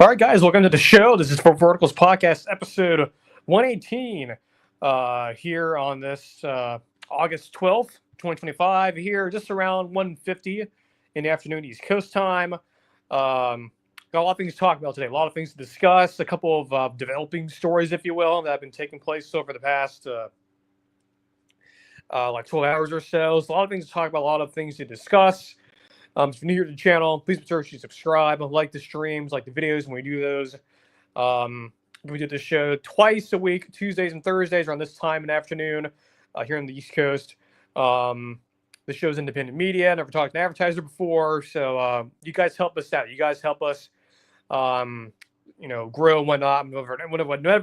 All right, guys, welcome to the show. This is For Verticals Podcast, episode 118, here on this August 12th, 2025, here just around 1:50 in the afternoon, East Coast time. Got a lot of things to talk about today, a lot of things to discuss, a couple of developing stories, if you will, that have been taking place over the past like 12 hours or so. So a lot of things to talk about, a lot of things to discuss. If you're new here to the channel, please be sure to subscribe, like the streams, like the videos when we do those. We do this show twice a week, Tuesdays and Thursdays around this time in the afternoon here on the East Coast. The show's independent media. Never talked to an advertiser before. So you guys help us out. You guys help us, grow and whatnot.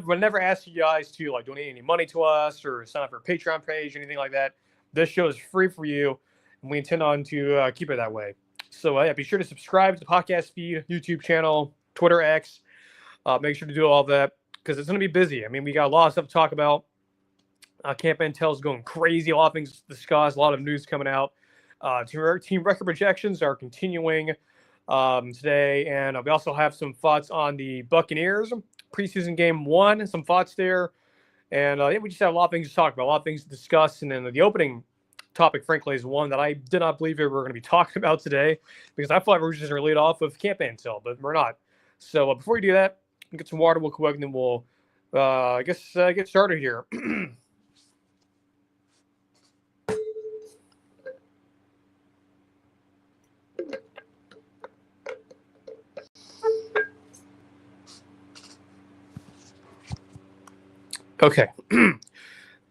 Whenever ask you guys to like donate any money to us or sign up for a Patreon page or anything like that, this show is free for you. And we intend on to keep it that way. So yeah, be sure to subscribe to the podcast feed, YouTube channel, Twitter, X. Make sure to do all that because it's going to be busy. I mean, we got a lot of stuff to talk about. Camp Intel is going crazy. A lot of things to discuss. A lot of news coming out. Team record projections are continuing today. And we also have some thoughts on the Buccaneers preseason game 1. Some thoughts there. And we just have a lot of things to talk about, a lot of things to discuss. And then the opening topic, frankly, is one that I did not believe we were going to be talking about today because I thought we were just going to lead off with Camp Intel, but we're not. So before we do that, we'll get some water real quick, and then we'll, get started here. Okay.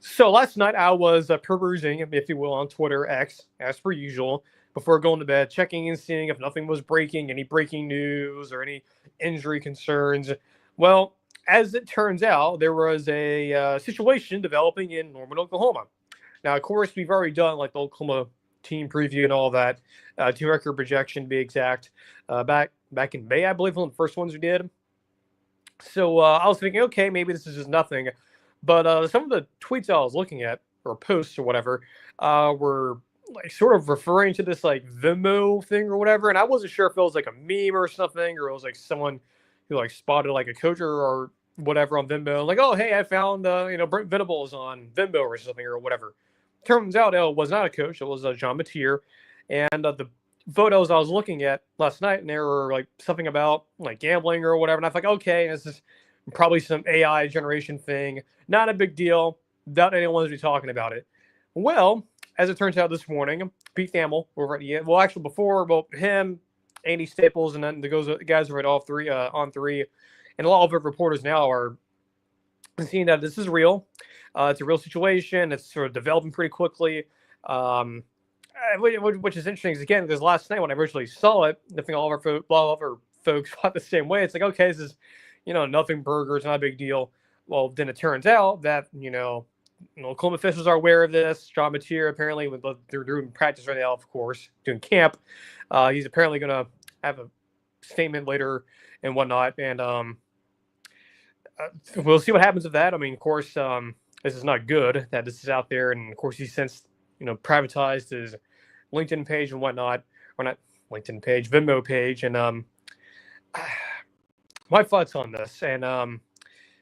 So last night I was perusing, if you will, on Twitter, X, as per usual, before going to bed, checking and seeing if nothing was breaking, any breaking news or any injury concerns. Well, as it turns out, there was a situation developing in Norman, Oklahoma. Now, of course, we've already done like the Oklahoma team preview and all that, team record projection to be exact, back in May, I believe, one of the first ones we did. So I was thinking, okay, maybe this is just nothing. But some of the tweets I was looking at, or posts or whatever, were like sort of referring to this like Venmo thing or whatever. And I wasn't sure if it was like a meme or something, or it was like someone who like spotted like a coach or whatever on Venmo. Like, oh, hey, I found, Brent Venables on Venmo or something or whatever. Turns out it was not a coach. It was Jean Matier. And the photos I was looking at last night, and they were like something about like gambling or whatever. And I was like, okay, this is probably some AI generation thing. Not a big deal. Doubt anyone's be talking about it. Well, as it turns out this morning, Pete Thamel over at him, Andy Staples, and then the guys over at all three on three, and a lot of reporters now are seeing that this is real. It's a real situation. It's sort of developing pretty quickly. Which is interesting because, again, because last night when I originally saw it, I think all of our folks thought the same way. It's like, okay, this is, nothing burger. It's not a big deal. Well, then it turns out that, Oklahoma officials are aware of this. John Matier, apparently, they're doing practice right now, of course, doing camp. He's apparently going to have a statement later and whatnot. And we'll see what happens with that. I mean, of course, this is not good that this is out there. And, of course, he's since, privatized his LinkedIn page and whatnot. Or not LinkedIn page, Venmo page. And my thoughts on this, and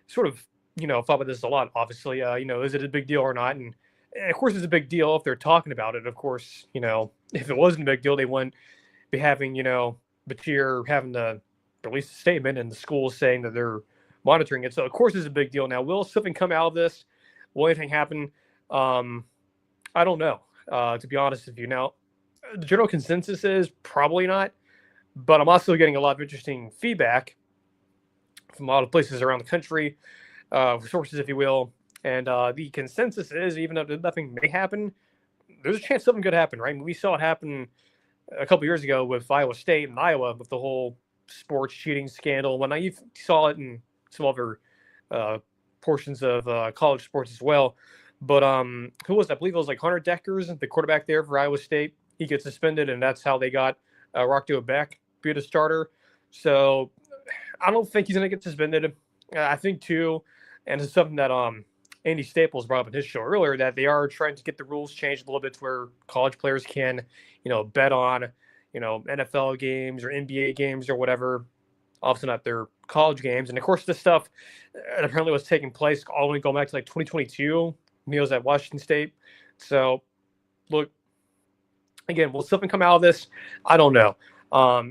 sort of, thought about this a lot, obviously. Is it a big deal or not? And of course, it's a big deal if they're talking about it. Of course, if it wasn't a big deal, they wouldn't be having, Batier having to release a statement and the school saying that they're monitoring it. So, of course, it's a big deal. Now, will something come out of this? Will anything happen? I don't know, to be honest with you. Now, the general consensus is probably not, but I'm also getting a lot of interesting feedback from a lot of places around the country, sources, if you will. And the consensus is, even though nothing may happen, there's a chance something could happen, right? We saw it happen a couple years ago with Iowa State and Iowa with the whole sports cheating scandal. When I saw it in some other portions of college sports as well. But who was that? I believe it was like Hunter Deckers, the quarterback there for Iowa State. He gets suspended, and that's how they got Rockdale Beck be the starter. So I don't think he's going to get suspended. I think, too, and it's something that Andy Staples brought up in his show earlier, that they are trying to get the rules changed a little bit to where college players can, bet on, NFL games or NBA games or whatever. obviously not their college games. And of course, this stuff apparently was taking place only going back to like 2022. He was at Washington State. So, look, again, will something come out of this? I don't know.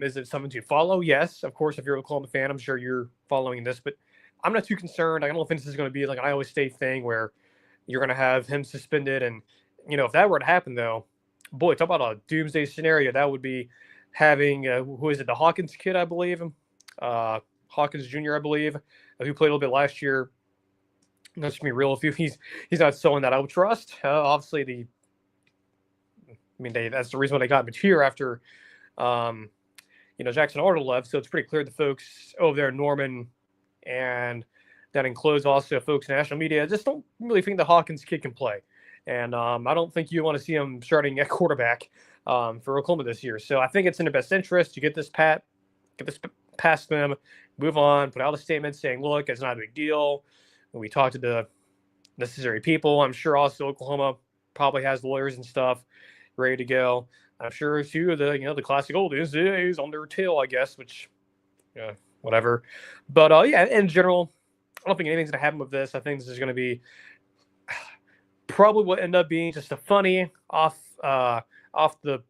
Is it something to follow? Yes, of course. If you're a Oklahoma fan, I'm sure you're following this, but I'm not too concerned. I don't think this is going to be like an Iowa State thing where you're going to have him suspended. And, if that were to happen, though, boy, talk about a doomsday scenario. That would be having, who is it, the Hawkins kid, I believe, Hawkins Jr., I believe, who played a little bit last year. Let's be real, if he's not someone that I would trust. Obviously, that's the reason why they got him here after, Jackson Arnold left. So it's pretty clear the folks over there in Norman, and that includes also folks in national media, just don't really think the Hawkins kid can play. And I don't think you want to see him starting at quarterback for Oklahoma this year. So I think it's in their best interest to get this past them, move on, put out a statement saying, look, it's not a big deal. We talked to the necessary people. I'm sure also Oklahoma probably has lawyers and stuff ready to go. I'm sure too the classic old is on their tail, I guess, which whatever. But in general, I don't think anything's gonna happen with this. I think this is gonna be probably what end up being just a funny off the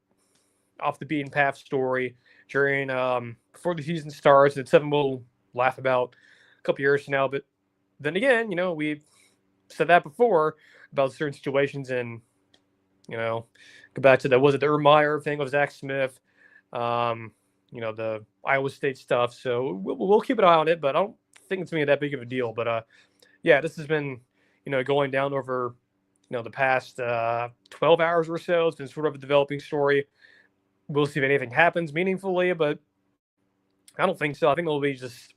beaten path story during before the season starts. It's something we'll laugh about a couple years from now. But then again, we've said that before about certain situations, and go back to the Urban Meyer thing with Zach Smith, the Iowa State stuff. So we'll keep an eye on it, but I don't think it's gonna be that big of a deal. But this has been going down over the past 12 hours or so. It's been sort of a developing story. We'll see if anything happens meaningfully, but I don't think so. I think it'll be just,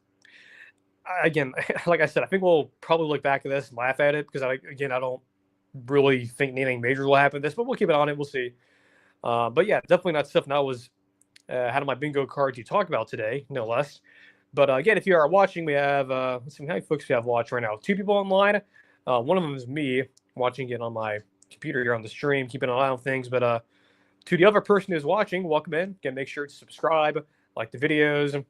again, like I said, I think we'll probably look back at this and laugh at it because, I don't really think anything major will happen this, but we'll keep it on it. We'll see. But yeah, definitely not stuff that was had on my bingo card to talk about today, no less. But again, if you are watching, we have, let's see how many folks we have watching right now. 2 people online. One of them is me watching it on my computer here on the stream, keeping an eye on things. But to the other person who's watching, welcome in. Again, make sure to subscribe, like the videos,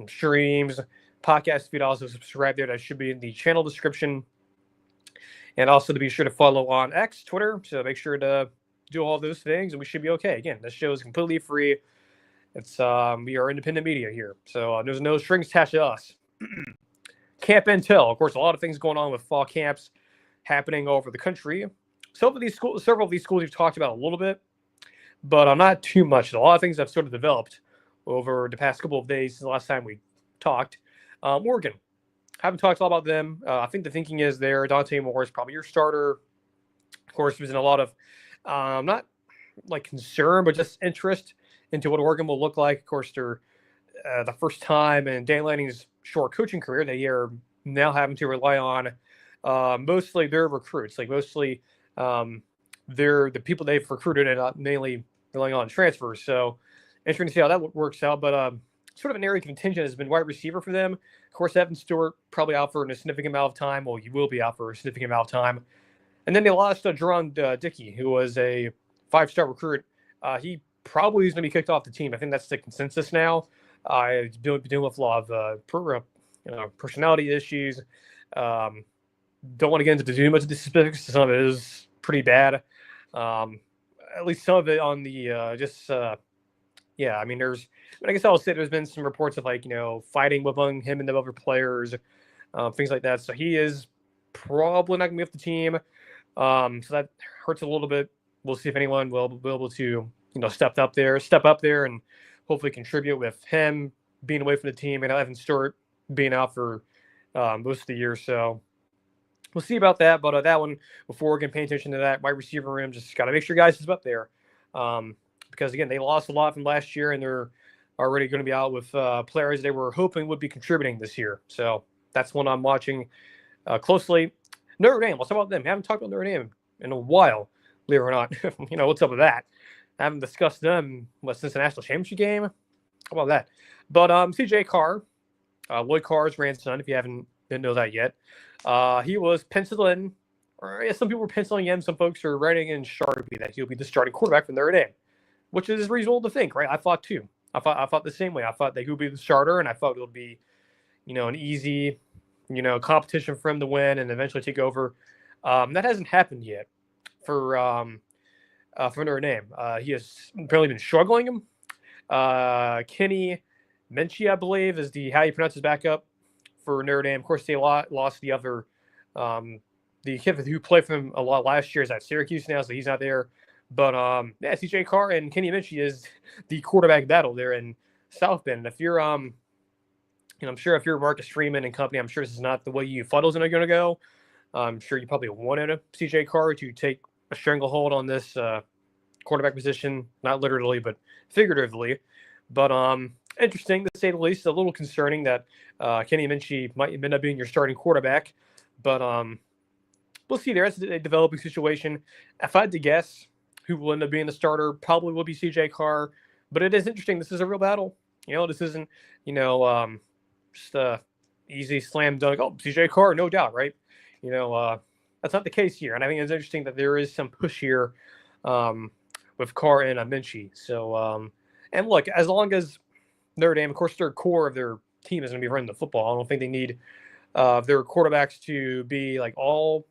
streams, podcast feed. Also subscribe there. That should be in the channel description. And also to be sure to follow on X, Twitter. So make sure to do all those things, and we should be okay. Again, this show is completely free. It's we are independent media here, so there's no strings attached to us. Camp Intel, of course, a lot of things going on with fall camps happening all over the country. Several of these schools we've talked about a little bit, but not too much. A lot of things have sort of developed over the past couple of days since the last time we talked. Oregon, haven't talked a lot about them. I think the thinking is there. Dante Moore is probably your starter. Of course, there's been a lot of not like concern, but just interest into what Oregon will look like. Of course, they're the first time in Dan Lanning's short coaching career they are now having to rely on mostly their recruits, like mostly they're the people they've recruited and not mainly relying on transfers. So interesting to see how that works out. But sort of an area of contention has been wide receiver for them. Of course, Evan Stewart probably out for a significant amount of time. Well, he will be out for a significant amount of time. And then they lost Jerron Dickey, who was a 5-star recruit. He probably is going to be kicked off the team. I think that's the consensus now. He's dealing with a lot of personality issues. Don't want to get into too much of the specifics. Some of it is pretty bad. At least some of it on the there's. I guess I'll say there's been some reports of fighting among him and the other players, things like that. So he is probably not going to be off the team. So that hurts a little bit. We'll see if anyone will be able to step up there and hopefully contribute with him being away from the team and Evan Stewart being out for most of the year. So we'll see about that. But that one, before we can pay attention to that wide receiver room, just got to make sure guys is up there. Because again, they lost a lot from last year and they're already going to be out with players they were hoping would be contributing this year. So that's one I'm watching closely. Notre Dame, let's talk about them. We haven't talked about Notre Dame in a while, believe it or not. What's up with that? I haven't discussed them since the national championship game. How about that? But CJ Carr, Lloyd Carr's grandson, if you didn't know that yet, he was penciled in, or some people were penciling in, some folks are writing in Sharpie that he'll be the starting quarterback for Notre Dame, which is reasonable to think, right? I thought too. I thought the same way. I thought that he would be the starter, and I thought it would be, an easy, competition for him to win and eventually take over. That hasn't happened yet for Notre Dame. He has apparently been struggling. Kenny Minchie, I believe, is how you pronounce his backup for Notre Dame. Of course, they lost the other, the kid who played for him a lot last year is at Syracuse now, so he's not there. But yeah, CJ Carr and Kenny Minchie is the quarterback battle there in South Bend. If you're, I'm sure if you're Marcus Freeman and company, I'm sure this is not the way you thought it was going to go. I'm sure you probably wanted CJ Carr to take a stranglehold on this quarterback position, not literally, but figuratively. But interesting to say the least. A little concerning that Kenny Minchie might end up being your starting quarterback. But we'll see there. It's a developing situation. If I had to guess who will end up being the starter, probably will be CJ Carr. But it is interesting. This is a real battle. This isn't, just a easy slam dunk. Oh, CJ Carr, no doubt, right? That's not the case here. And I think it's interesting that there is some push here with Carr and Minchie. So, and look, as long as Notre Dame, of course, their core of their team is going to be running the football. I don't think they need their quarterbacks to be like all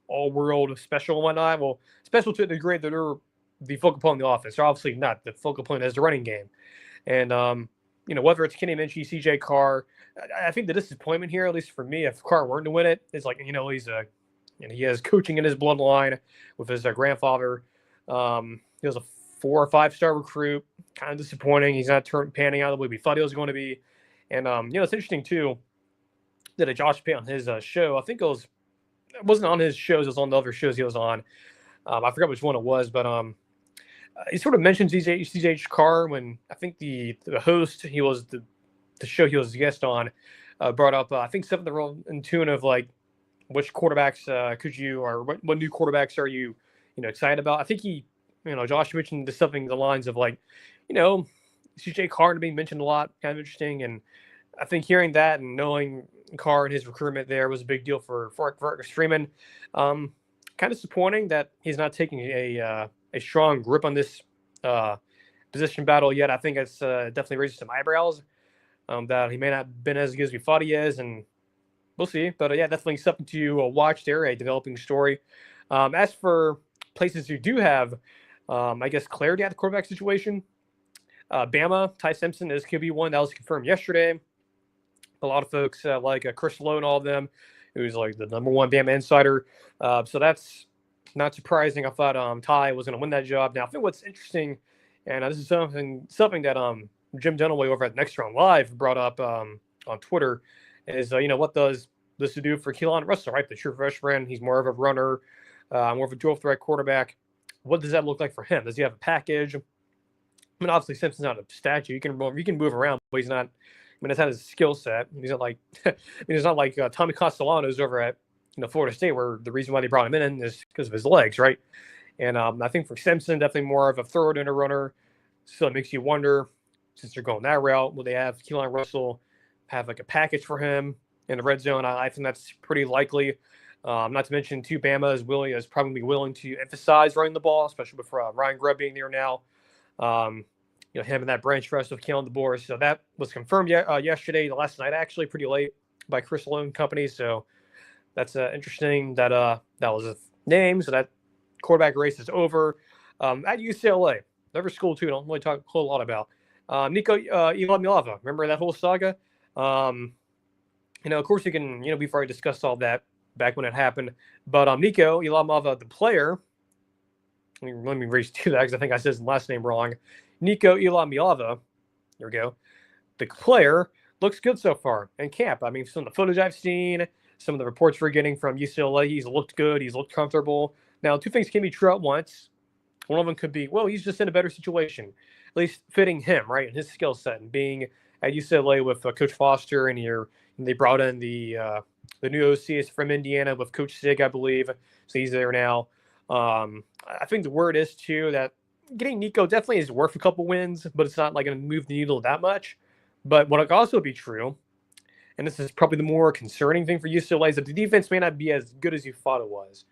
world special and whatnot. Well, special to the degree that they're the focal point of the offense. They're obviously not. The focal point is the running game. And, whether it's Kenny Minchie, CJ Carr, I think the disappointment here, at least for me, if Carr weren't to win it, is like, he has coaching in his bloodline with his grandfather. He was a 4 or 5 star recruit. Kind of disappointing. He's not panning out the way we thought he was going to be. And, it's interesting, too, that Josh Payne on his show, I think it wasn't on his shows, it was on the other shows he was on. I forgot which one it was, but he sort of mentioned CJ Carr when I think the host, he was the show he was a guest on, brought up, I think something in tune of like, which quarterbacks could you, or what new quarterbacks are you, excited about? I think Josh mentioned something the lines of like, CJ Carr being mentioned a lot, kind of interesting. And I think hearing that and knowing Carr and his recruitment there was a big deal for Marcus Freeman. Kind of disappointing that he's not taking a strong grip on this position battle yet. I think it's definitely raises some eyebrows that he may not have been as good as we thought he is, and we'll see. But yeah, definitely something to watch there, a developing story. As for places who do have, I guess, clarity at the quarterback situation, Bama, Ty Simpson is QB1. That was confirmed yesterday. A lot of folks like Chris Lowe and all of them, who's like the number one Bama insider. So that's not surprising. I thought Ty was going to win that job. Now, I think what's interesting, and this is something that Jim Dunaway over at Next Round Live brought up on Twitter, is what does this do for Keelan Russell, right? The true freshman. He's more of a runner, more of a dual threat quarterback. What does that look like for him? Does he have a package? I mean, obviously Simpson's not a statue. He can move around, but he's not. I mean, that's not his skill set. He's not like he's not like Tommy Castellanos over at Florida State, where the reason why they brought him in is because of his legs, right? And I think for Simpson, definitely more of a thrower than a runner. So it makes you wonder, since they're going that route, will they have Keelan Russell have like a package for him in the red zone? I think that's pretty likely. Not to mention, too, Bama is probably willing to emphasize running the ball, especially with Ryan Grubb being there now. Having that branch rest of Kalen DeBoer. So that was confirmed yesterday, last night, actually, pretty late by Chris Lowe and company. So that's interesting that that was a name. So that quarterback race is over. At UCLA, another school, too, don't really talk a whole lot about. Nico Iamaleava, remember that whole saga? Of course, you can, before I discussed all that back when it happened. But Nico Iamaleava, the player, let me race to that because I think I said his last name wrong. Nico Iamaleava, there we go. The player looks good so far in camp. I mean, some of the footage I've seen, some of the reports we're getting from UCLA, he's looked good. He's looked comfortable. Now, two things can be true at once. One of them could be, well, he's just in a better situation, at least fitting him, right, and his skill set, and being at UCLA with Coach Foster, and they brought in the new OC is from Indiana with Coach Sig, I believe, so he's there now. I think the word is, too, that getting Nico definitely is worth a couple wins, but it's not like going to move the needle that much. But what could also be true, and this is probably the more concerning thing for UCLA, is that the defense may not be as good as you thought it was.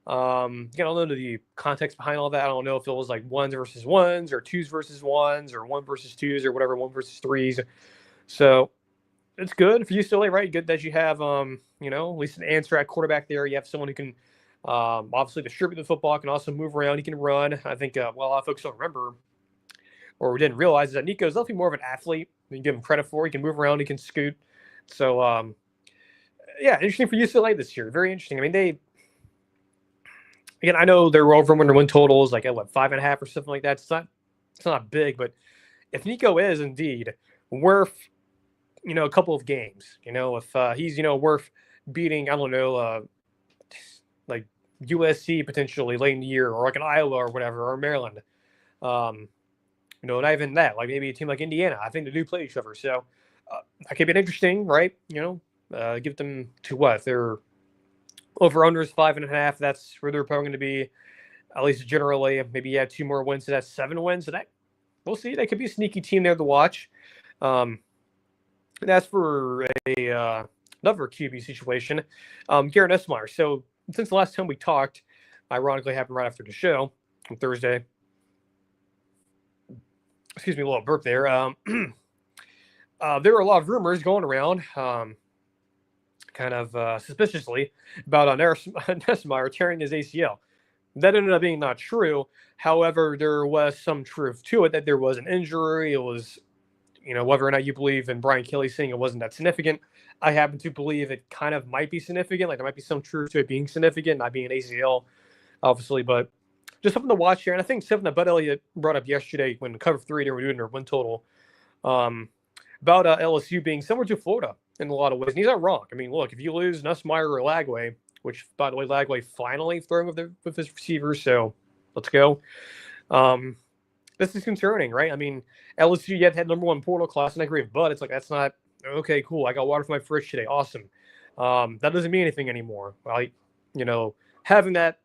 I don't know the context behind all that. I don't know if it was like ones versus ones or twos versus ones or one versus twos or whatever, one versus threes. So it's good for UCLA, right? Good that you have, at least an answer at quarterback there. You have someone who can obviously distribute the football, can also move around, he can run. I think, a lot of folks don't remember or didn't realize is that Nico is definitely more of an athlete than you give him credit for. He can move around, he can scoot. So, yeah, interesting for UCLA this year. Very interesting. I mean, again, I know their over-under win totals like at 5.5 or something like that. It's not big, but if Nico is indeed worth a couple of games, if he's worth beating, I don't know, like USC potentially late in the year, or like an Iowa or whatever, or Maryland, not even that, like maybe a team like Indiana. I think they do play each other, so that could be interesting, right? Give them to what their over under is 5.5. That's where they're probably going to be, at least generally. Maybe you have 2 more wins, so that's 7 wins. So that we'll see. That could be a sneaky team there to watch. That's for another QB situation. Garrett Nussmeier. So since the last time we talked, ironically happened right after the show on Thursday. Excuse me, a little burp there. There were a lot of rumors going around, kind of suspiciously, about Nussmeier tearing his ACL. That ended up being not true. However, there was some truth to it, that there was an injury. It was, whether or not you believe in Brian Kelly saying it wasn't that significant, I happen to believe it kind of might be significant. Like there might be some truth to it being significant, not being an ACL, obviously, but just something to watch here. And I think something that Bud Elliott brought up yesterday when Cover 3 they were doing their win total, about LSU being similar to Florida in a lot of ways. And he's not wrong. I mean, look, if you lose Nussmeier or Lagway, which, by the way, Lagway finally throwing with his receivers, so let's go. This is concerning, right? I mean, LSU yet had number 1 portal class, and I agree with Bud. It's like, that's not, okay, cool, I got water for my fridge today, awesome. That doesn't mean anything anymore. Like, having that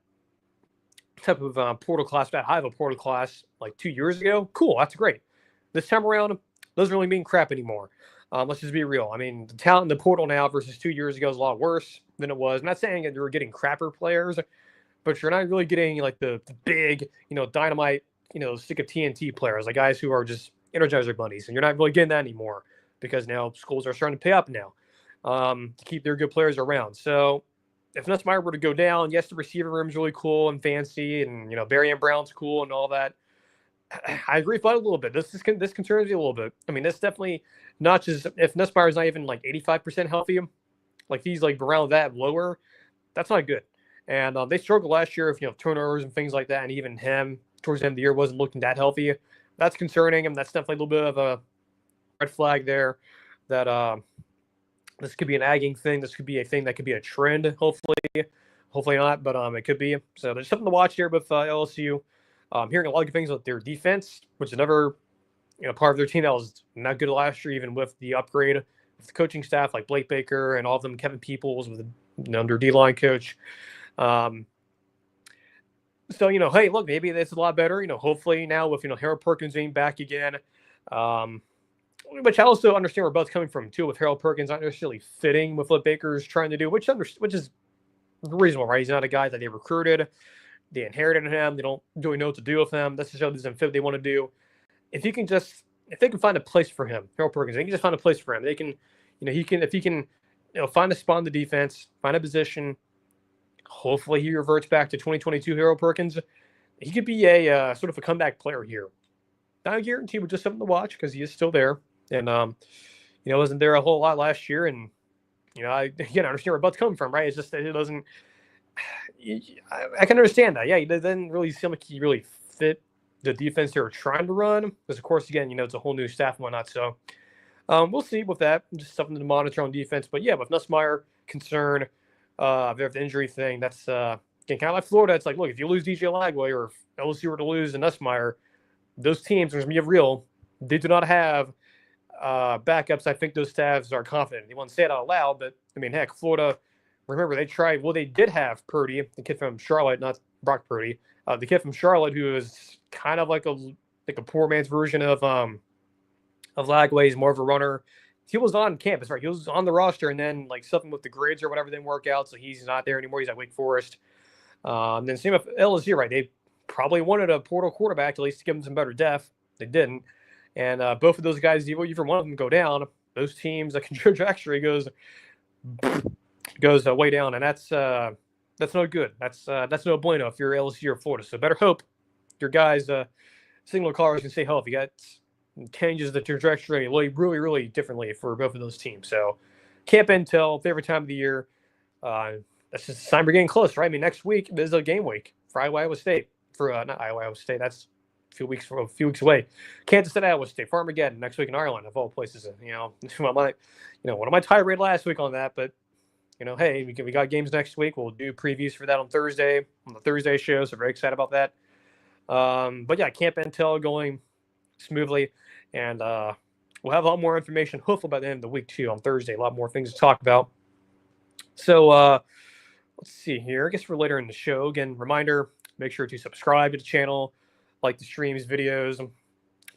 type of portal class, that high of a portal class like 2 years ago, cool, that's great. This time around, doesn't really mean crap anymore. Let's just be real. I mean, the talent in the portal now versus 2 years ago is a lot worse than it was. I'm not saying that you're getting crapper players, but you're not really getting like the big, dynamite, stick of TNT players, like guys who are just Energizer bunnies. And you're not really getting that anymore because now schools are starting to pay up now to keep their good players around. So if Nussmeier were to go down, yes, the receiver room's really cool and fancy, and Barry and Brown's cool and all that. I agree with that a little bit. This concerns me a little bit. I mean, that's definitely not just if Nussmeier is not even like 85% healthy, like he's like around that lower, that's not good. And they struggled last year with turnovers and things like that, and even him towards the end of the year wasn't looking that healthy. That's concerning, and that's definitely a little bit of a red flag there. That this could be an nagging thing. This could be a thing that could be a trend. Hopefully not, but it could be. So there's something to watch here with LSU. Hearing a lot of good things about their defense, which is another part of their team that was not good last year, even with the upgrade of the coaching staff like Blake Baker and all of them, Kevin Peoples with their D-line coach. So hey, look, maybe that's a lot better. Hopefully now with Harold Perkins being back again, which I also understand where Bud's coming from too. With Harold Perkins not necessarily fitting with what Baker's trying to do, which is reasonable, right? He's not a guy that they recruited. They inherited him. They don't really know what to do with him. That's just how doesn't fit what they want to do. If they can find a place for him, Harold Perkins, they can just find a place for him. They can, if he can, find a spot in the defense, find a position. Hopefully he reverts back to 2022 Harold Perkins. He could be a sort of a comeback player here. Not a guarantee, but just something to watch because he is still there. And, wasn't there a whole lot last year. And, I understand where Bud's coming from, right? It's just that it doesn't, I can understand that. Yeah, he doesn't really seem like he really fit the defense they were trying to run. Because, of course, again, it's a whole new staff and whatnot. So we'll see with that. Just something to monitor on defense. But, yeah, with Nussmeier, concern, the injury thing, that's again, kind of like Florida. It's like, look, if you lose DJ Lagway or if LSU were to lose and Nussmeier, those teams, there's going to be real. They do not have backups. I think those staffs are confident. They won't say it out loud, but, I mean, heck, Florida – remember, they tried. Well, they did have Purdy, the kid from Charlotte, not Brock Purdy. The kid from Charlotte, who is kind of like a poor man's version of Lagway. He's more of a runner. He was on campus, right? He was on the roster, and then like something with the grades or whatever didn't work out, so he's not there anymore. He's at Wake Forest. Then same with LSU, right? They probably wanted a portal quarterback to at least give them some better depth. They didn't. And both of those guys, even if one of them go down, those teams, the trajectory goes way down, and that's no good. That's no bueno if you're LSU or Florida. So better hope your guys, signal callers, can stay healthy. You got changes the trajectory really, really differently for both of those teams. So Camp Intel, favorite time of the year. That's just a sign we're getting close, right? I mean, next week is a game week for Iowa State. For not Iowa State, that's a few weeks away. Kansas City, Iowa State, Farmageddon next week in Ireland, of all places. One of my tirade last week on that, but hey, we got games next week. We'll do previews for that on Thursday on the Thursday show. So very excited about that. But yeah, Camp Intel going smoothly, and we'll have a lot more information hopefully by the end of the week too on Thursday. A lot more things to talk about. So let's see here. I guess for later in the show, again, reminder: make sure to subscribe to the channel, like the streams, videos,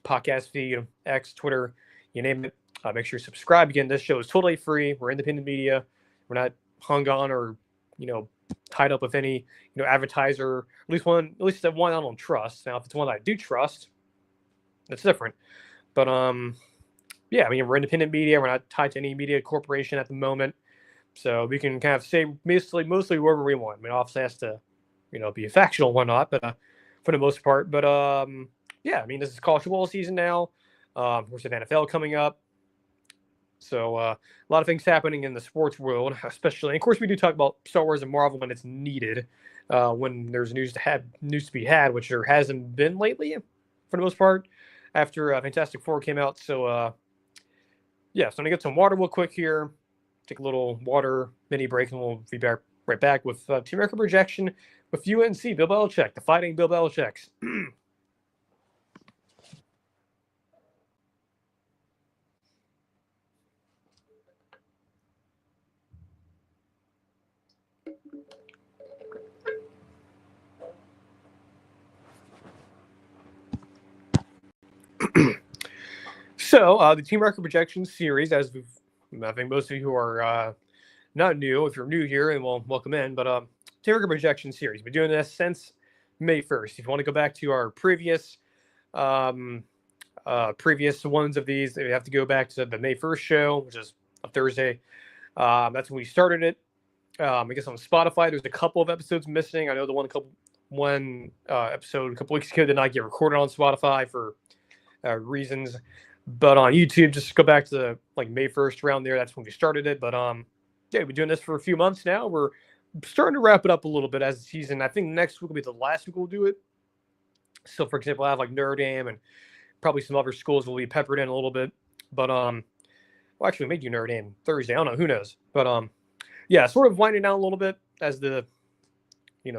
podcast feed, X, Twitter, you name it. Make sure you subscribe. Again, this show is totally free. We're independent media. We're not hung on or tied up with any advertiser. At least that one I don't trust. Now, if it's one that I do trust, that's different. But yeah, I mean, we're independent media. We're not tied to any media corporation at the moment, so we can kind of say mostly wherever we want. I mean, obviously has to be factual and whatnot, but for the most part. But yeah, I mean, this is college football season now. There's an NFL coming up. So a lot of things happening in the sports world, especially. And of course, we do talk about Star Wars and Marvel when it's needed, when there's news to be had, which there hasn't been lately, for the most part, after Fantastic Four came out. So yeah, so I'm gonna get some water real quick here. Take a little water mini break, and we'll be right back with Team America projection with UNC, Bill Belichick, the Fighting Bill Belichicks. So the Team Record Projection Series, I think most of you who are not new, if you're new here, and well, welcome in, but Team Record Projection Series, been doing this since May 1st. If you want to go back to our previous ones of these, you have to go back to the May 1st show, which is a Thursday. That's when we started it. I guess on Spotify, there's a couple of episodes missing. I know the one episode a couple weeks ago did not get recorded on Spotify for reasons, but on YouTube, just go back to May 1st around there. That's when we started it. But yeah, we've been doing this for a few months now. We're starting to wrap it up a little bit as the season. I think next week will be the last week we'll do it. So, for example, I have Notre Dame and probably some other schools will be peppered in a little bit. But well, actually, we may do Notre Dame Thursday. I don't know. Who knows? But yeah, sort of winding down a little bit as the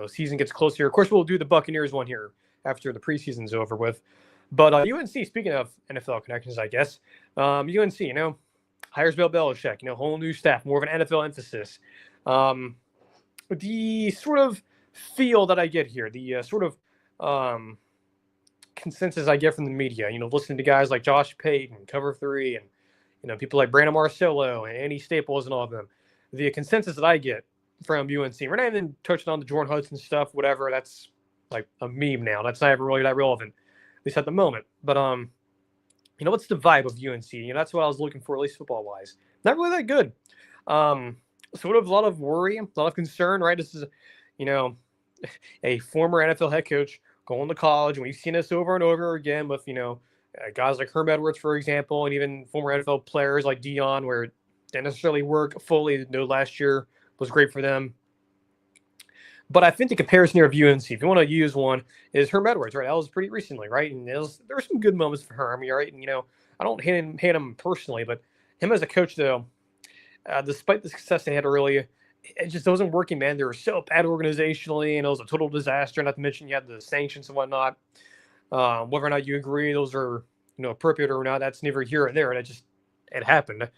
season gets closer. Of course, we'll do the Buccaneers one here after the preseason's over with. But UNC, speaking of NFL connections, I guess, UNC, hires Bill Belichick, whole new staff, more of an NFL emphasis. The sort of feel that I get here, the sort of consensus I get from the media, listening to guys like Josh Payton, Cover 3, and people like Brandon Marcello and Andy Staples and all of them, the consensus that I get from UNC, we're not even touching on the Jordan Hudson stuff, whatever, that's like a meme now. That's not even really that relevant, at least at the moment. But what's the vibe of UNC? That's what I was looking for, at least football wise. Not really that good. Sort of a lot of worry, a lot of concern, right? This is, a former NFL head coach going to college, and we've seen this over and over again with, guys like Herm Edwards, for example, and even former NFL players like Dion, where it didn't necessarily work fully. Last year was great for them. But I think the comparison here of UNC, if you want to use one, is Herm Edwards, right? That was pretty recently, right? And there were some good moments for Herm, right? And, I don't hate him personally, but him as a coach, though, despite the success they had early, it just wasn't working, man. They were so bad organizationally, and it was a total disaster. Not to mention you had the sanctions and whatnot. Whether or not you agree those are, appropriate or not, that's neither here or there. And it happened.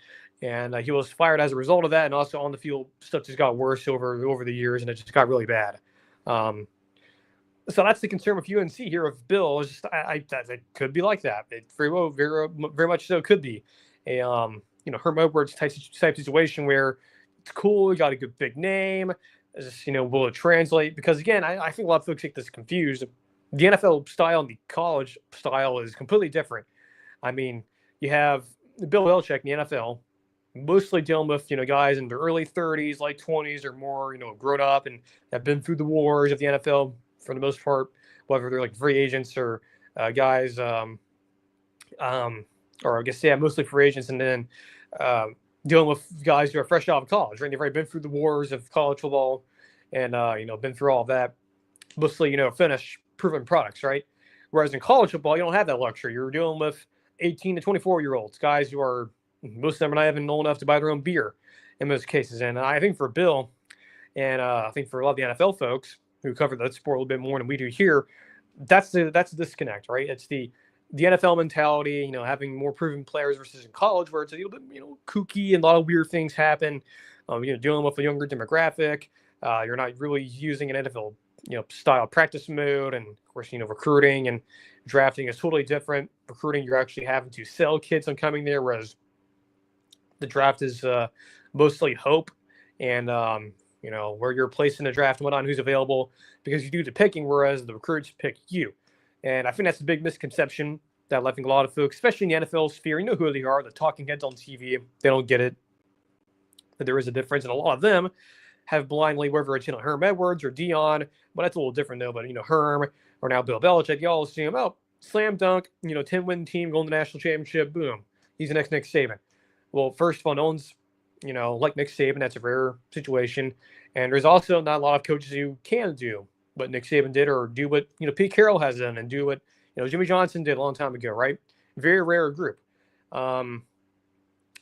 And he was fired as a result of that, and also on the field, stuff just got worse over the years, and it just got really bad. So that's the concern with UNC here of Bill. Is just it could be like that. It very much so could be a Herm Edwards type situation where it's cool, you got a good big name, will it translate? Because again, I think a lot of folks get this confused. The NFL style and the college style is completely different. I mean, you have Bill Belichick in the NFL, mostly dealing with guys in their early 30s, late 20s, or more grown up and have been through the wars of the NFL for the most part, whether they're like free agents or guys, or I guess mostly free agents, and then dealing with guys who are fresh out of college, right? They've already been through the wars of college football, and been through all of that, mostly finished proven products, right? Whereas in college football, you don't have that luxury. You're dealing with 18 to 24-year-olds, guys who are, most of them are not even old enough to buy their own beer in most cases. And I think for Bill, and I think for a lot of the NFL folks who cover that sport a little bit more than we do here, that's the disconnect, right? It's the NFL mentality, having more proven players versus in college, where it's a little bit, kooky and a lot of weird things happen. Dealing with a younger demographic, you're not really using an NFL, style practice mode, and of course, recruiting and drafting is totally different. Recruiting, you're actually having to sell kids on coming there, whereas the draft is mostly hope and where you're placed in the draft and whatnot, who's available, because you do the picking, whereas the recruits pick you. And I think that's a big misconception that I think a lot of folks, especially in the NFL sphere, who they are, the talking heads on TV, they don't get it. But there is a difference, and a lot of them have blindly, whether it's Herm Edwards or Dion, but that's a little different though. But Herm or now Bill Belichick, you all assume, oh, slam dunk, 10-win team going to the national championship, boom, he's the next Nick Saban. Well, first of all, no one's like Nick Saban. That's a rare situation, and there's also not a lot of coaches who can do what Nick Saban did, or do what Pete Carroll has done, and do what Jimmy Johnson did a long time ago, right? Very rare group.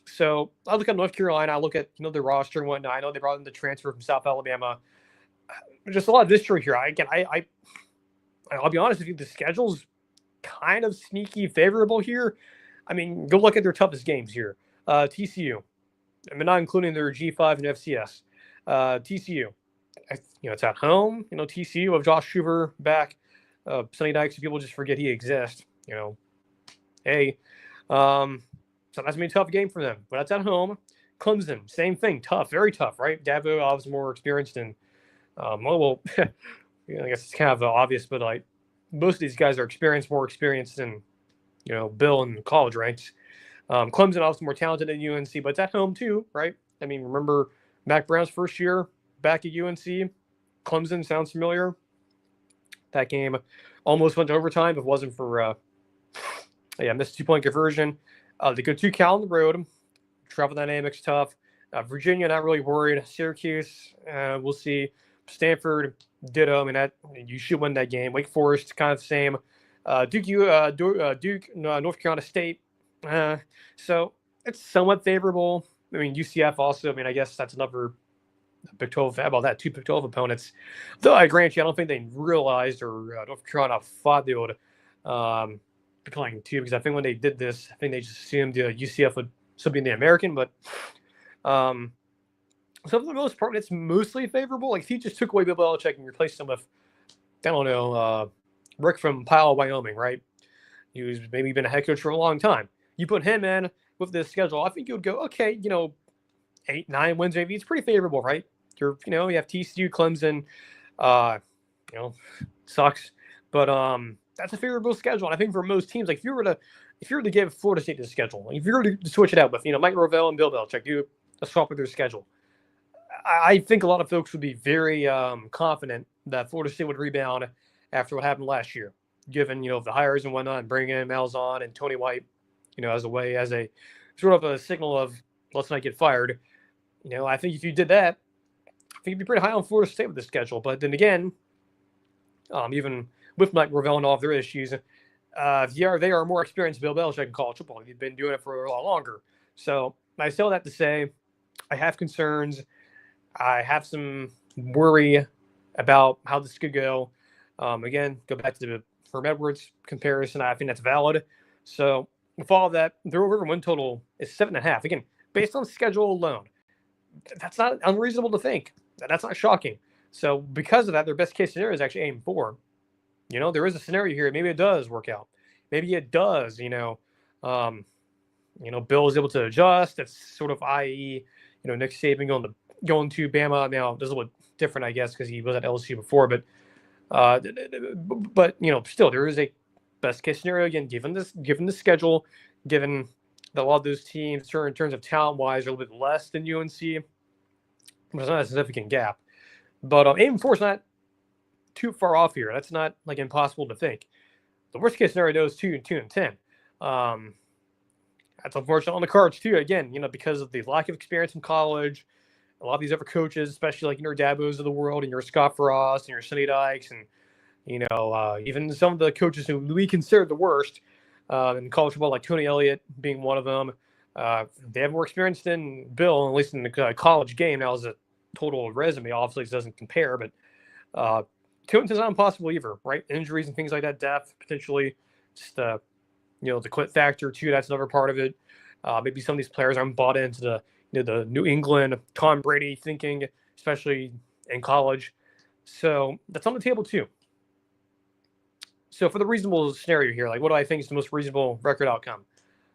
So I look at North Carolina, I look at the roster and whatnot. I know they brought in the transfer from South Alabama. Just a lot of history here. I'll be honest with you, the schedule's kind of sneaky favorable here. I mean, go look at their toughest games here. TCU, I mean, not including their G5 and FCS. TCU, it's at home. TCU of Josh Hoover back Sonny Dykes. People just forget he exists. Hey, so that's gonna be a tough game for them. But that's at home. Clemson, same thing, tough, very tough, right? Dabo obviously more experienced, and I guess it's kind of obvious, but like most of these guys are more experienced than Bill in college ranks. Clemson obviously more talented than UNC, but it's at home too, right? I mean, remember Mac Brown's first year back at UNC? Clemson sounds familiar. That game almost went to overtime, if it wasn't for missed 2-point conversion. They go to Cal on the road. Travel dynamics tough. Virginia, not really worried. Syracuse, we'll see. Stanford, ditto. I mean, that you should win that game. Wake Forest, kind of the same. Duke, North Carolina State. So it's somewhat favorable. I mean, UCF also. I mean, I guess that's another Big 12. How about that? 2 Big 12 opponents. Though I grant you, I don't think they realized, or North Carolina thought they would be playing 2, because I think when they did this, I think they just assumed UCF would still be in the American. But so for the most part, it's mostly favorable. Like if you just took away Bill Belichick and replaced him with, I don't know, Rick from Powell, Wyoming, right? Who's maybe been a head coach for a long time. You put him in with this schedule, I think you would go, okay, 8-9 wins maybe. It's pretty favorable, right? You have TCU, Clemson, sucks, but that's a favorable schedule. And I think for most teams, like if you were to give Florida State the schedule, if you were to switch it out with Mike Norvell and Bill Belichick, do a swap with their schedule, I think a lot of folks would be very confident that Florida State would rebound after what happened last year, given the hires and whatnot, and bringing in Malzahn and Tony White, as a sort of a signal of let's not get fired. I think if you did that, I think you'd be pretty high on Florida State with the schedule. But then again, even with Mike Norvell and all of their issues, they are more experienced than Bill Belichick in college football. He's been doing it for a lot longer. So I still have to say, I have concerns. I have some worry about how this could go. Again, go back to the Herm Edwards comparison. I think that's valid. So with all of that, their over win total is 7.5. Again, based on schedule alone, that's not unreasonable to think. That's not shocking. So because of that, their best case scenario is actually aim 4. There is a scenario here. Maybe it does work out. Maybe it does. Bill is able to adjust. That's sort of, i.e., Nick Saban going to Bama. Now, this is what different, I guess, because he was at LSU before. But still, there is a best case scenario again, given the schedule, given that a lot of those teams, in terms of talent wise, are a little bit less than UNC. There's not a significant gap, but 8-4 is not too far off here. That's not like impossible to think. The worst case scenario is 2-10. That's unfortunate on the cards too. Again, because of the lack of experience in college, a lot of these other coaches, especially like your Dabo's of the world and your Scott Frost and your Sonny Dykes, and even some of the coaches who we consider the worst in college football, like Tony Elliott being one of them. They have more experience than Bill, at least in the college game. Now, as a total resume, obviously it doesn't compare, but 2-10 is not impossible either, right? Injuries and things like that, depth potentially, just the quit factor too. That's another part of it. Maybe some of these players aren't bought into the New England Tom Brady thinking, especially in college. So that's on the table too. So for the reasonable scenario here, like what do I think is the most reasonable record outcome?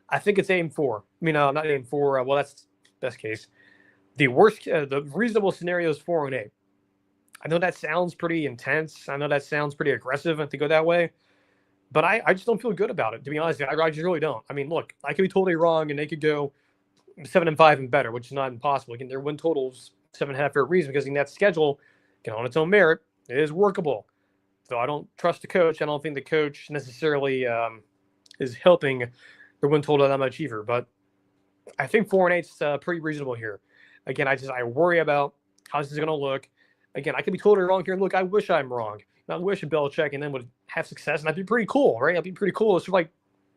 I think it's 8-4. I mean, not 8-4. Well, that's best case. The worst, the reasonable scenario is 4-8. I know that sounds pretty intense. I know that sounds pretty aggressive to go that way, but I just don't feel good about it, to be honest. I just really don't. I mean, look, I could be totally wrong, and they could go 7-5 and better, which is not impossible. Again, their win total's 7.5 for a reason, because in that schedule, on its own merit, it is workable. So I don't trust the coach. I don't think the coach necessarily is helping their win total that much either. But I think 4-8 is pretty reasonable here. Again, I worry about how this is going to look. Again, I could be totally wrong here. Look, I wish I'm wrong. I wish Belichick and then would have success, and that'd be pretty cool, right? That'd be pretty cool. It's like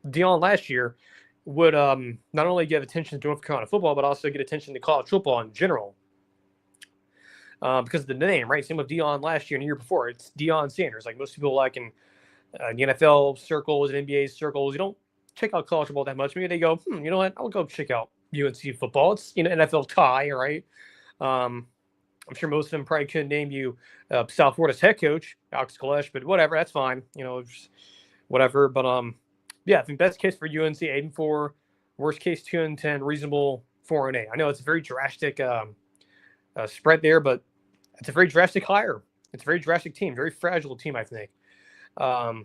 Deion last year would not only give attention to North Carolina football, but also get attention to college football in general. Because of the name, right? Same with Deion last year and the year before. It's Deion Sanders. Like most people like in the NFL circles and NBA circles, you don't check out college football that much. Maybe they go, you know what? I'll go check out UNC football. It's NFL tie, right? I'm sure most of them probably couldn't name you South Florida's head coach, Alex Kalesh, but whatever, that's fine. Whatever. But I think best case for UNC 8-4, worst case 2-10, reasonable 4-8. I know it's a very drastic spread there, but it's a very drastic hire. It's a very drastic team, very fragile team, I think. At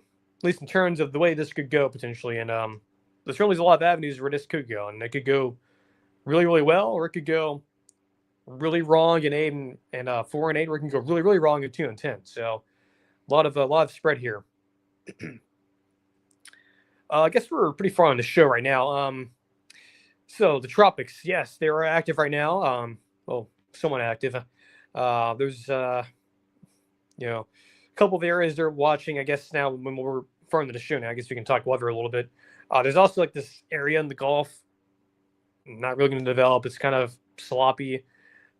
least in terms of the way this could go potentially. And there's certainly a lot of avenues where this could go, and it could go really, really well, or it could go really wrong in 8 and 4-8, or it can go really, really wrong in 2-10. So a lot of spread here. I guess we're pretty far on the show right now. So the Tropics, yes, they are active right now. Somewhat active. There's a couple of areas they're watching. I guess now when we're far into the show now, I guess we can talk weather a little bit. There's also like this area in the Gulf, not really going to develop. It's kind of sloppy.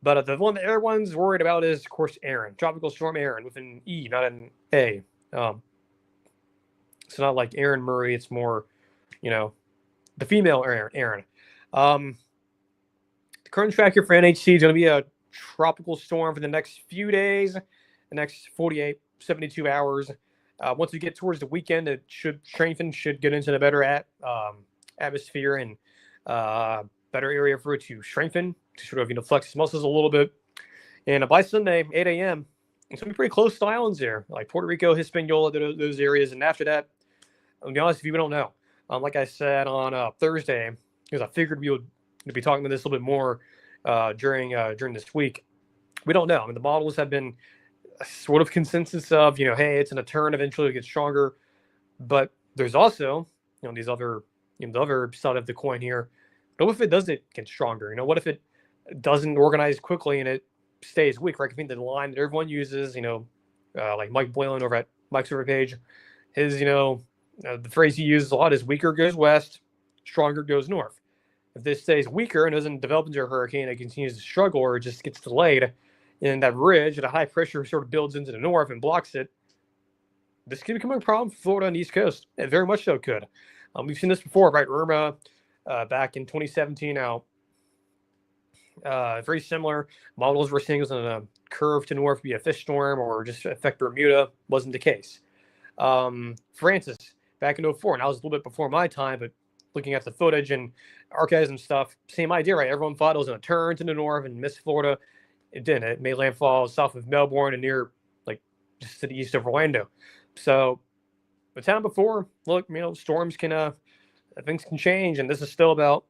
But the one that everyone's worried about is, of course, Aaron. Tropical Storm Aaron with an E, not an A. It's not like Aaron Murray. It's more, the female Aaron. The current track here for NHC is going to be a tropical storm for the next few days, the next 48, 72 hours. Once we get towards the weekend, it should strengthen, should get into the better atmosphere and better area for it to strengthen, to sort of flex its muscles a little bit. And by Sunday, 8 a.m., it's going to be pretty close to the islands there, like Puerto Rico, Hispaniola, those areas. And after that, I'll be honest with you, we don't know. Like I said on Thursday, because I figured we would be talking about this a little bit more during this week. We don't know. I mean, the models have been a sort of consensus of, hey, it's in a turn, eventually it gets stronger. But there's also, these other, the other side of the coin here. But what if it doesn't get stronger? What if it doesn't organize quickly and it stays weak, right? I think the line that everyone uses, like Mike Boylan over at Mike's Over Page, his, the phrase he uses a lot is weaker goes west, stronger goes north. If this stays weaker and doesn't develop into a hurricane, it continues to struggle or it just gets delayed, and that ridge at a high pressure sort of builds into the north and blocks it, this could become a problem for Florida and the East Coast. It very much so could. We've seen this before, right? Irma back in 2017 now. Very similar. Models were seeing was on a curve to north, be a fish storm or just affect Bermuda. Wasn't the case. Francis back in 2004, and I was a little bit before my time, but looking at the footage and archives and stuff, same idea, right? Everyone thought it was going to turn to the north and miss Florida. it didn't. It made landfall south of Melbourne and near, like, just to the east of Orlando. So the town before, look, storms can, things can change, and this is still about,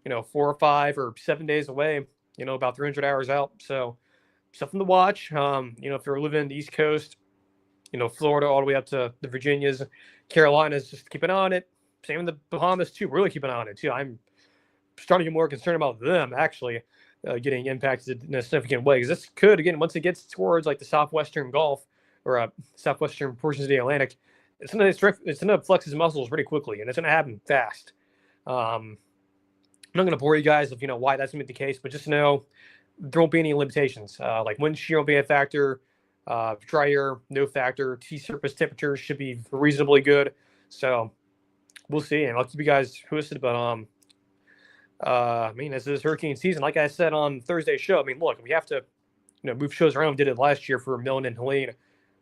4 or 5 or 7 days away, about 300 hours out. So something to watch. If you're living in the East Coast, Florida all the way up to the Virginias, Carolinas, just keep an eye on it. Same in the Bahamas too. Really keep an eye on it too. I'm starting to get more concerned about them actually getting impacted in a significant way, because this could, again, once it gets towards like the southwestern Gulf or southwestern portions of the Atlantic, it's gonna flex its muscles pretty quickly, and it's gonna happen fast. I'm not gonna bore you guys with why that's gonna be the case, but just know there won't be any limitations. Like wind shear won't be a factor. Dry air, no factor. Sea surface temperatures should be reasonably good. So we'll see, and I'll keep you guys posted. But as this hurricane season, like I said on Thursday's show, look, we have to, move shows around. We did it last year for Milne and Helene.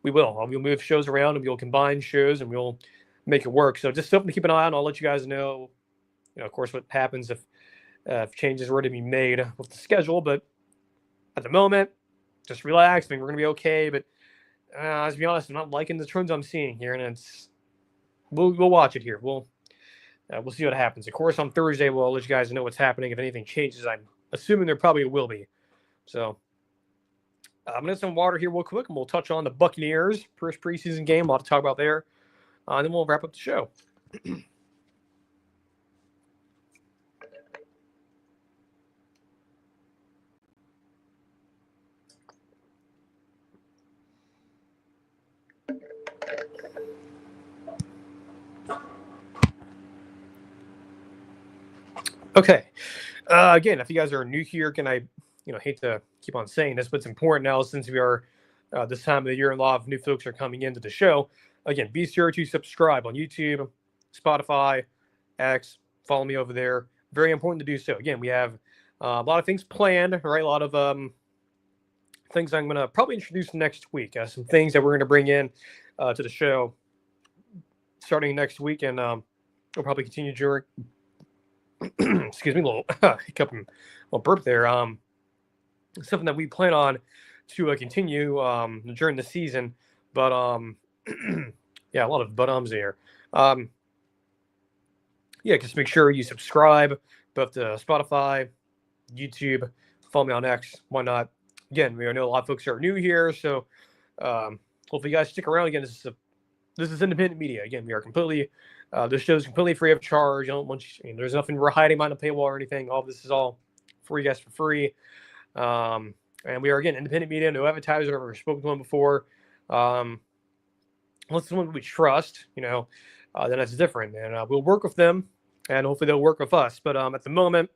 We will. We'll move shows around, and we'll combine shows, and we'll make it work. So just something to keep an eye on. I'll let you guys know, of course, what happens if changes were to be made with the schedule. But at the moment, just relax. We're going to be okay. But to be honest, I'm not liking the trends I'm seeing here, and we'll watch it here. We'll see what happens. Of course, on Thursday, we'll let you guys know what's happening. If anything changes, I'm assuming there probably will be. So I'm going to get some water here real quick, and we'll touch on the Buccaneers' first preseason game. A lot to talk about there. And then we'll wrap up the show. Okay. Again, if you guys are new here, can I, hate to keep on saying this, but it's important now since we are this time of the year and a lot of new folks are coming into the show. Again, be sure to subscribe on YouTube, Spotify, X. Follow me over there. Very important to do so. Again, we have a lot of things planned, right? A lot of things I'm going to probably introduce next week. Some things that we're going to bring in to the show starting next week, and we'll probably continue during. Excuse me, a little hiccup and a little burp there. Something that we plan on to continue during the season, but yeah, a lot of but-ums there. Yeah, just make sure you subscribe both to Spotify, YouTube, follow me on X. Why not? Again, I know a lot of folks are new here, so hopefully you guys stick around. Again, this is independent media. Again, we are completely. This show is completely free of charge. There's nothing we're hiding behind a paywall or anything. All this is all for you guys for free. And we are, again, independent media, no advertiser. I've ever spoken to one before. Unless it's someone we trust, then that's different. And we'll work with them, and hopefully they'll work with us. But at the moment,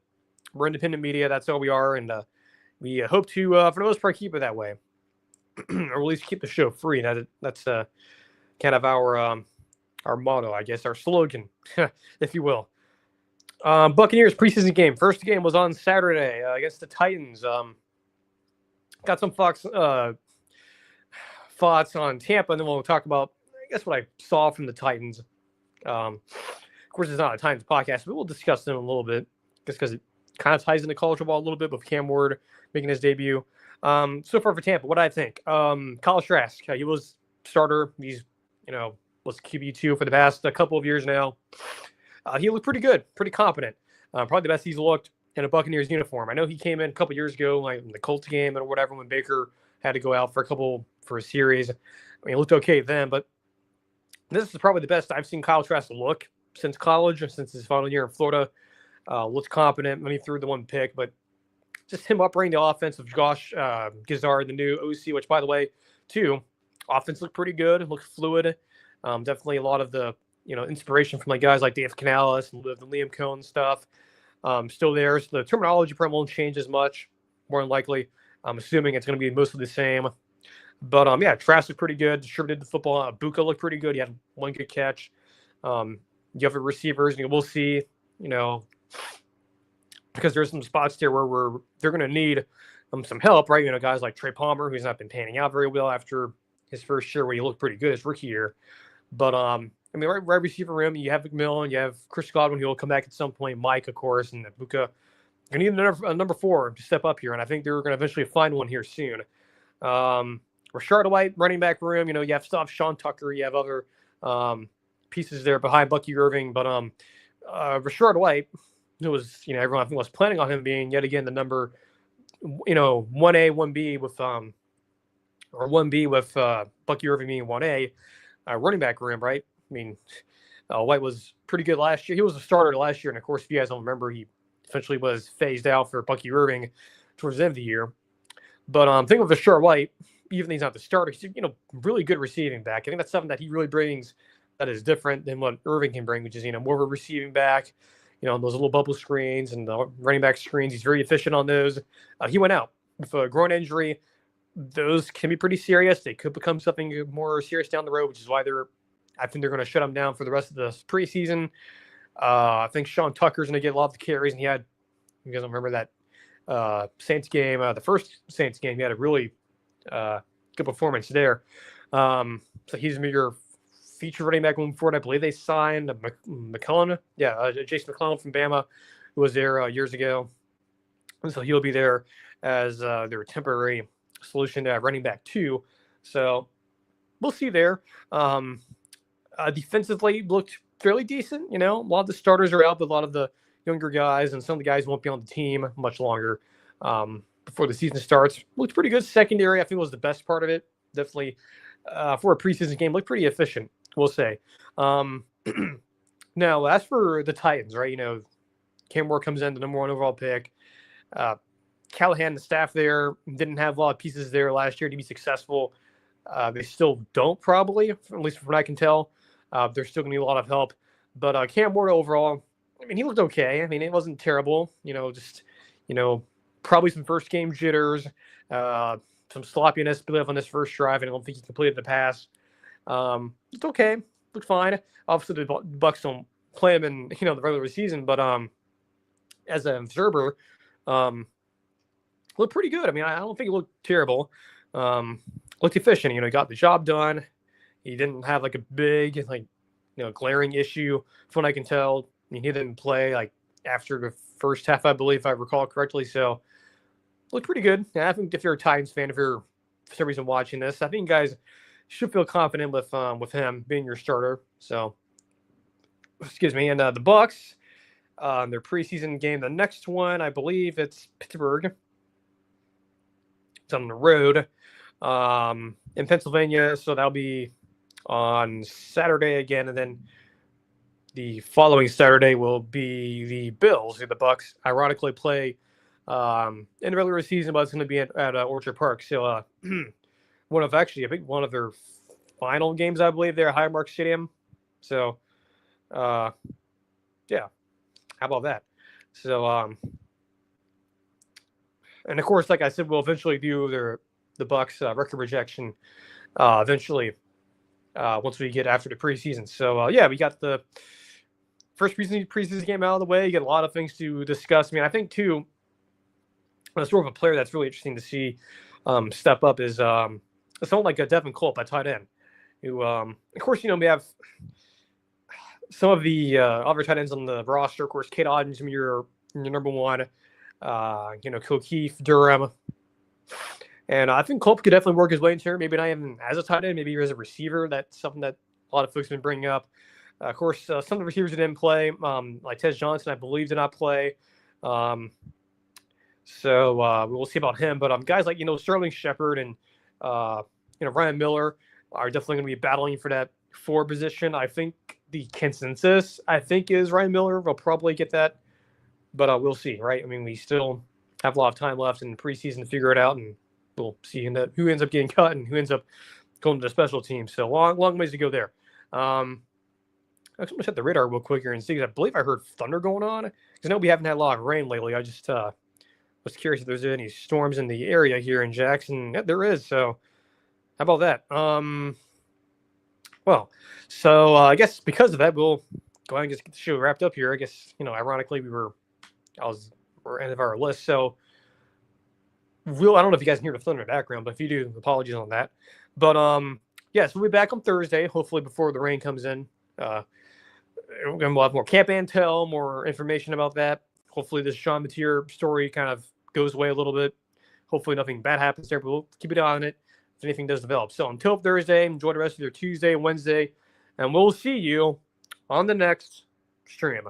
we're independent media. That's all we are. And we hope to, for the most part, keep it that way. Or at least keep the show free. That's kind of our motto, I guess, our slogan, if you will. Buccaneers preseason game. First game was on Saturday against the Titans. Got some thoughts on Tampa, and then we'll talk about, I guess, what I saw from the Titans. Of course, it's not a Titans podcast, but we'll discuss them a little bit, just because it kind of ties into college football a little bit with Cam Ward making his debut. So far for Tampa, what do I think? Kyle Trask, he was starter. He's, was QB2 for the past couple of years now. He looked pretty good, pretty competent. Probably the best he's looked in a Buccaneers uniform. I know he came in a couple years ago, like in the Colts game or whatever, when Baker had to go out for a series. He looked okay then, but this is probably the best I've seen Kyle Trask look since college, since his final year in Florida. Looked competent when he threw the one pick, but just him operating the offense of Josh Gizzard, the new OC, which, by the way, too, offense looked pretty good, looked fluid. Definitely a lot of the inspiration from guys like Dave Canales and the Liam Cohen stuff still there. So the terminology probably won't change as much, more than likely. I'm assuming it's going to be mostly the same. But yeah, Trask looked pretty good. Distributed the football. Buka looked pretty good. He had one good catch. You have the receivers, and we'll see. Because there's some spots there where they're going to need some help, right? Guys like Trey Palmer, who's not been panning out very well after his first year, where he looked pretty good his rookie year. But right receiver room, you have McMillan, you have Chris Godwin, who will come back at some point, Mike, of course, and Buka. Gonna need a number 4 to step up here, and I think they're gonna eventually find one here soon. Rashard White, running back room. You have stuff Sean Tucker. You have other pieces there behind Bucky Irving, but Rashard White, who was everyone I think was planning on him being yet again the number 1A, 1B with or 1B with Bucky Irving being 1A running back room, right? I mean, White was pretty good last year. He was a starter last year, and of course, if you guys don't remember, he essentially was phased out for Bucky Irving towards the end of the year. But thing with Rashard White, even though he's not the starter, he's really good receiving back. I think that's something that he really brings that is different than what Irving can bring, which is more of a receiving back. Those little bubble screens and the running back screens. He's very efficient on those. He went out with a groin injury. Those can be pretty serious. They could become something more serious down the road, which is why I think they're going to shut him down for the rest of the preseason. I think Sean Tucker's going to get a lot of the carries, and you guys don't remember that Saints game, the first Saints game, he had a really good performance there. So he's going to be your feature running back moving forward. I believe they signed McClellan. Jason McClellan from Bama, who was there years ago. And so he'll be there as their temporary solution to running back 2. So we'll see there. Defensively looked fairly decent. A lot of the starters are out, but a lot of the younger guys and some of the guys won't be on the team much longer before the season starts. Looked pretty good. Secondary, I think, was the best part of it. Definitely for a preseason game, looked pretty efficient, we'll say. Now, as for the Titans, right, Cam Moore comes in, the number 1 overall pick. Callahan, the staff there, didn't have a lot of pieces there last year to be successful. They still don't, probably, at least from what I can tell. They're still going to need a lot of help. But Cam Moore overall, he looked okay. It wasn't terrible. Probably some first game jitters, some sloppiness on this first drive. I don't think he completed the pass. It's okay. Looked fine. Obviously, the Bucs don't play him in the regular season, but as an observer, looked pretty good. I don't think he looked terrible. Looked efficient. He got the job done. He didn't have a big glaring issue from what I can tell. He didn't play after the first half, I believe, if I recall correctly. So looked pretty good. And I think if you're a Titans fan, if you're for some reason watching this, I think you guys should feel confident with him being your starter. So, excuse me. And the Bucs, their preseason game, the next one, I believe it's Pittsburgh. It's on the road in Pennsylvania. So that'll be on Saturday again, and then the following Saturday will be the Bills. The Bucs ironically play in the regular season, but it's going to be at Orchard Park. So one of their final games, I believe, there at Highmark Stadium. So how about that? So and of course, like I said, we'll eventually do the Bucs record projection eventually once we get after the preseason. So we got the first preseason game out of the way. You get a lot of things to discuss. I think too, sort of a player that's really interesting to see step up is someone like Devin Culp at tight end, who of course we have some of the other tight ends on the roster. Of course, Kate Odding's your number 1. O'Keefe, Durham. And I think Culp could definitely work his way into here. Maybe not even as a tight end, maybe as a receiver. That's something that a lot of folks have been bringing up. Of course, some of the receivers that didn't play, like Tez Johnson, I believe, did not play. So we'll see about him. But guys like, Sterling Shepard and, Ryan Miller are definitely going to be battling for that 4 position. I think the consensus, is Ryan Miller. We'll probably get that. But we'll see, right? We still have a lot of time left in the preseason to figure it out, and we'll see who ends up getting cut and who ends up going to the special team. So long ways to go there. I'm just going to set the radar real quick here and see, because I believe I heard thunder going on. Because I know we haven't had a lot of rain lately. I just was curious if there's any storms in the area here in Jackson. Yeah, there is. So how about that? So I guess because of that, we'll go ahead and just get the show wrapped up here. I guess, ironically, we're end of our list. So I don't know if you guys can hear the thunder in the background, but if you do, apologies on that. But so we'll be back on Thursday, hopefully before the rain comes in. We'll have more camp intel, more information about that. Hopefully this Sean Mateer story kind of goes away a little bit. Hopefully nothing bad happens there, but we'll keep an eye on it if anything does develop. So until Thursday, enjoy the rest of your Tuesday and Wednesday, and we'll see you on the next stream.